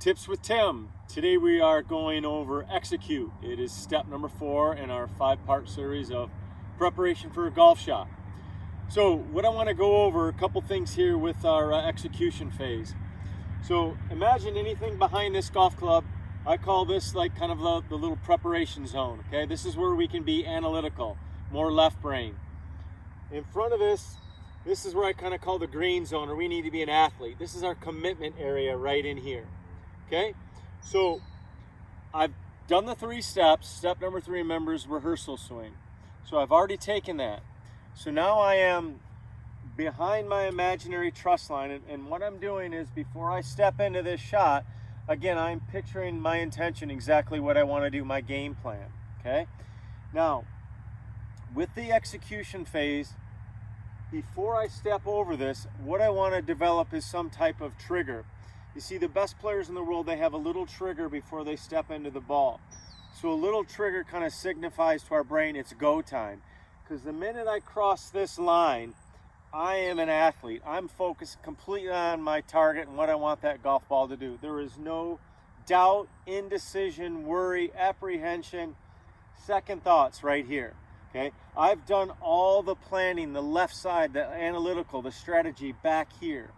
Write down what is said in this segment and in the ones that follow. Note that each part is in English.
Tips with Tim. Today we are going over execute. It is step number 4 in our 5-part series of preparation for a golf shot. So what I want to go over, a couple things here with our execution phase. So imagine anything behind this golf club. I call this like kind of the little preparation zone. Okay, this is where we can be analytical, more left brain. In front of this is where I kind of call the green zone, or we need to be an athlete. This is our commitment area right in here. Okay, so I've done the 3 steps. Step number 3, remember, is rehearsal swing. So I've already taken that. So now I am behind my imaginary truss line, and what I'm doing is, before I step into this shot, again, I'm picturing my intention, exactly what I want to do, my game plan. Okay, now with the execution phase, before I step over this, what I want to develop is some type of trigger. You see, the best players in the world, they have a little trigger before they step into the ball. So a little trigger kind of signifies to our brain it's go time. Because the minute I cross this line, I am an athlete. I'm focused completely on my target and what I want that golf ball to do. There is no doubt, indecision, worry, apprehension, second thoughts right here. Okay, I've done all the planning, the left side, the analytical, the strategy back here.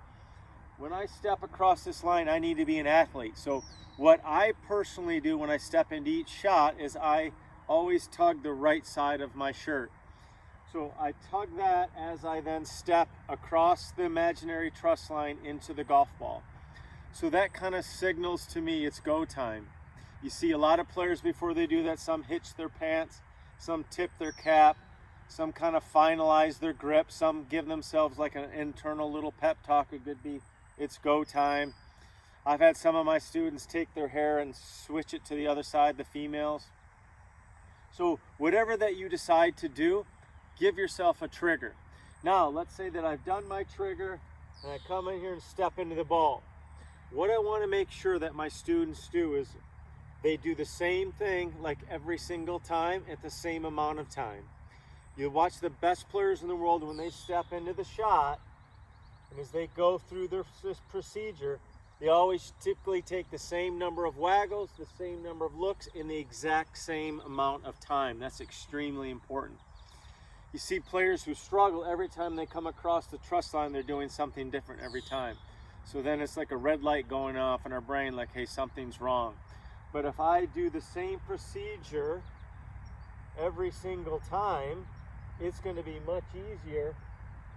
When I step across this line, I need to be an athlete. So what I personally do when I step into each shot is I always tug the right side of my shirt. So I tug that as I then step across the imaginary truss line into the golf ball. So that kind of signals to me it's go time. You see a lot of players, before they do that, some hitch their pants, some tip their cap, some kind of finalize their grip, some give themselves like an internal little pep talk. It could be, it's go time. I've had some of my students take their hair and switch it to the other side, the females. So whatever that you decide to do, give yourself a trigger. Now, let's say that I've done my trigger and I come in here and step into the ball. What I want to make sure that my students do is they do the same thing like every single time at the same amount of time. You watch the best players in the world when they step into the shot, and as they go through this procedure, they always typically take the same number of waggles, the same number of looks in the exact same amount of time. That's extremely important. You see players who struggle every time they come across the truss line, they're doing something different every time. So then it's like a red light going off in our brain, like, hey, something's wrong. But if I do the same procedure every single time, it's going to be much easier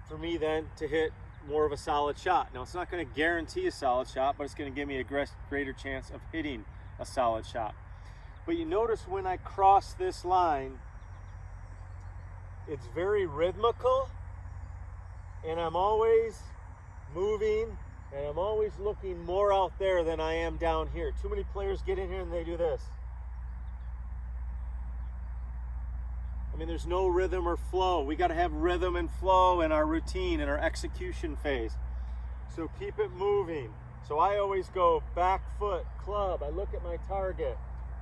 for me then to hit more of a solid shot. Now, it's not going to guarantee a solid shot, but it's going to give me a greater chance of hitting a solid shot. But you notice when I cross this line, it's very rhythmical, and I'm always moving, and I'm always looking more out there than I am down here. Too many players get in here and they do this. I mean, there's no rhythm or flow. We got to have rhythm and flow in our routine, in our execution phase. So keep it moving. So I always go back foot, club. I look at my target.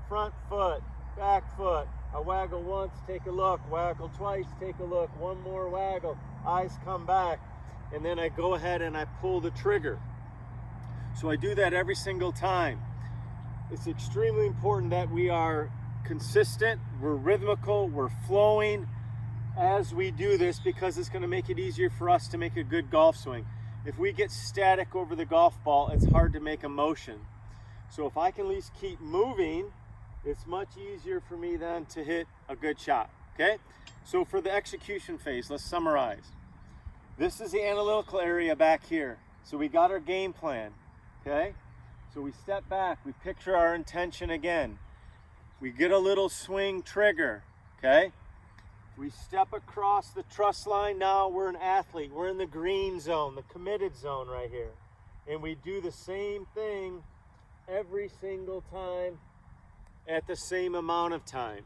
Front foot, back foot. I waggle once, take a look. Waggle twice, take a look. One more waggle. Eyes come back. And then I go ahead and I pull the trigger. So I do that every single time. It's extremely important that we are consistent, we're rhythmical, we're flowing as we do this, because it's going to make it easier for us to make a good golf swing. If we get static over the golf ball, it's hard to make a motion. So if I can at least keep moving, it's much easier for me then to hit a good shot. Okay, so for the execution phase, let's summarize. This is the analytical area back here. So we got our game plan. Okay, so we step back, we picture our intention again. We get a little swing trigger, okay? We step across the truss line. Now we're an athlete. We're in the green zone, the committed zone right here. And we do the same thing every single time at the same amount of time,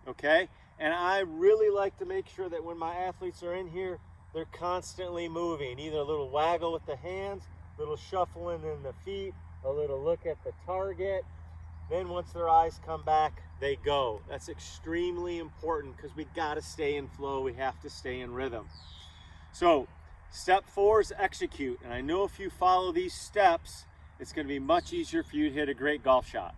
okay? And I really like to make sure that when my athletes are in here, they're constantly moving. Either a little waggle with the hands, a little shuffling in the feet, a little look at the target. Then once their eyes come back, they go. That's extremely important, because we got to stay in flow. We have to stay in rhythm. So step 4 is execute. And I know if you follow these steps it's going to be much easier for you to hit a great golf shot.